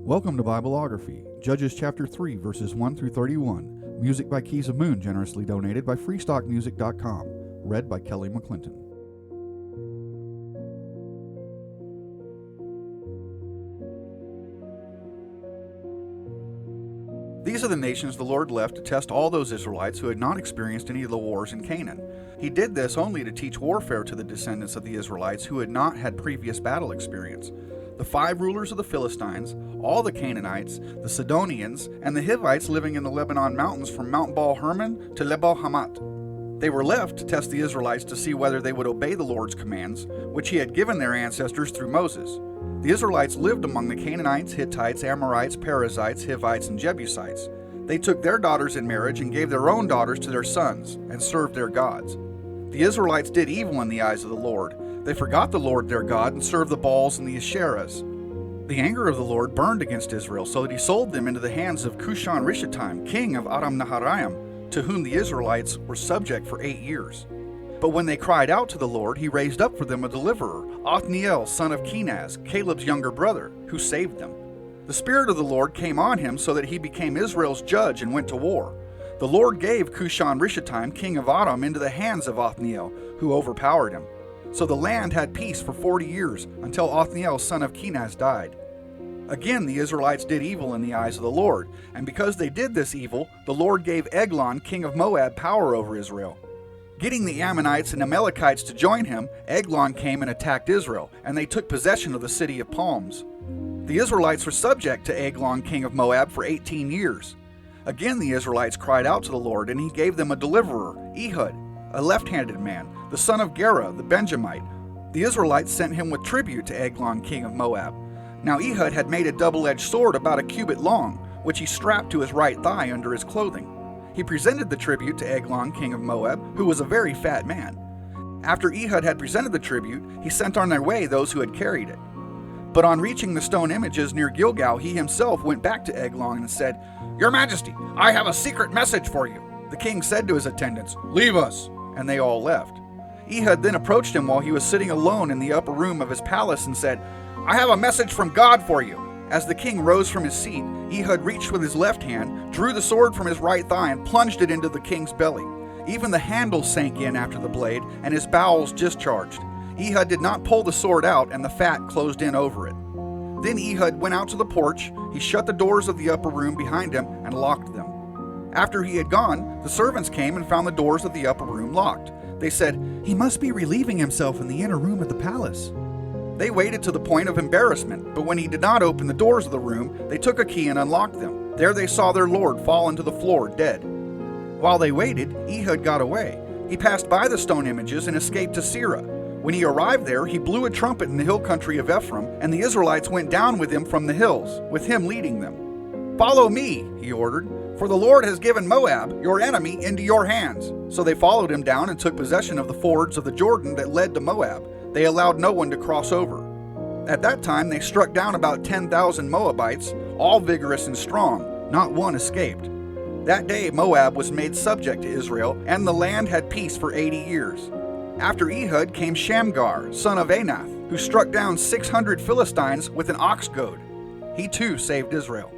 Welcome to Bibleography, Judges chapter 3, verses 1 through 31. Music by Keys of Moon, generously donated by freestockmusic.com. Read by Kelly McClinton. These are the nations the Lord left to test all those Israelites who had not experienced any of the wars in Canaan. He did this only to teach warfare to the descendants of the Israelites who had not had previous battle experience. The 5 rulers of the Philistines, all the Canaanites, the Sidonians, and the Hivites living in the Lebanon mountains from Mount Baal Hermon to Lebo Hamath. They were left to test the Israelites to see whether they would obey the Lord's commands, which he had given their ancestors through Moses. The Israelites lived among the Canaanites, Hittites, Amorites, Perizzites, Hivites, and Jebusites. They took their daughters in marriage and gave their own daughters to their sons, and served their gods. The Israelites did evil in the eyes of the Lord. They forgot the Lord their God and served the Baals and the Asherahs. The anger of the Lord burned against Israel, so that he sold them into the hands of Cushan-Rishathaim, king of Aram-Naharaim, to whom the Israelites were subject for 8 years. But when they cried out to the Lord, he raised up for them a deliverer, Othniel, son of Kenaz, Caleb's younger brother, who saved them. The Spirit of the Lord came on him so that he became Israel's judge and went to war. The Lord gave Cushan-Rishathaim, king of Aram, into the hands of Othniel, who overpowered him. So the land had peace for 40 years, until Othniel, son of Kenaz, died. Again the Israelites did evil in the eyes of the Lord, and because they did this evil, the Lord gave Eglon, king of Moab, power over Israel. Getting the Ammonites and Amalekites to join him, Eglon came and attacked Israel, and they took possession of the city of palms. The Israelites were subject to Eglon, king of Moab, for 18 years. Again the Israelites cried out to the Lord, and he gave them a deliverer, Ehud, a left-handed man, the son of Gera, the Benjamite. The Israelites sent him with tribute to Eglon, king of Moab. Now Ehud had made a double-edged sword about a cubit long, which he strapped to his right thigh under his clothing. He presented the tribute to Eglon, king of Moab, who was a very fat man. After Ehud had presented the tribute, he sent on their way those who had carried it. But on reaching the stone images near Gilgal, he himself went back to Eglon and said, "Your Majesty, I have a secret message for you." The king said to his attendants, "Leave us," and they all left. Ehud then approached him while he was sitting alone in the upper room of his palace and said, "I have a message from God for you." As the king rose from his seat, Ehud reached with his left hand, drew the sword from his right thigh, and plunged it into the king's belly. Even the handle sank in after the blade, and his bowels discharged. Ehud did not pull the sword out, and the fat closed in over it. Then Ehud went out to the porch, he shut the doors of the upper room behind him, and locked them. After he had gone, the servants came and found the doors of the upper room locked. They said, "He must be relieving himself in the inner room of the palace." They waited to the point of embarrassment, but when he did not open the doors of the room, they took a key and unlocked them. There they saw their lord fallen to the floor dead. While they waited, Ehud got away. He passed by the stone images and escaped to Seirah. When he arrived there, he blew a trumpet in the hill country of Ephraim, and the Israelites went down with him from the hills, with him leading them. "Follow me," he ordered, "for the Lord has given Moab, your enemy, into your hands." So they followed him down and took possession of the fords of the Jordan that led to Moab. They allowed no one to cross over. At that time they struck down about 10,000 Moabites, all vigorous and strong. Not one escaped. That day Moab was made subject to Israel, and the land had peace for 80 years. After Ehud came Shamgar, son of Anath, who struck down 600 Philistines with an ox goad. He too saved Israel.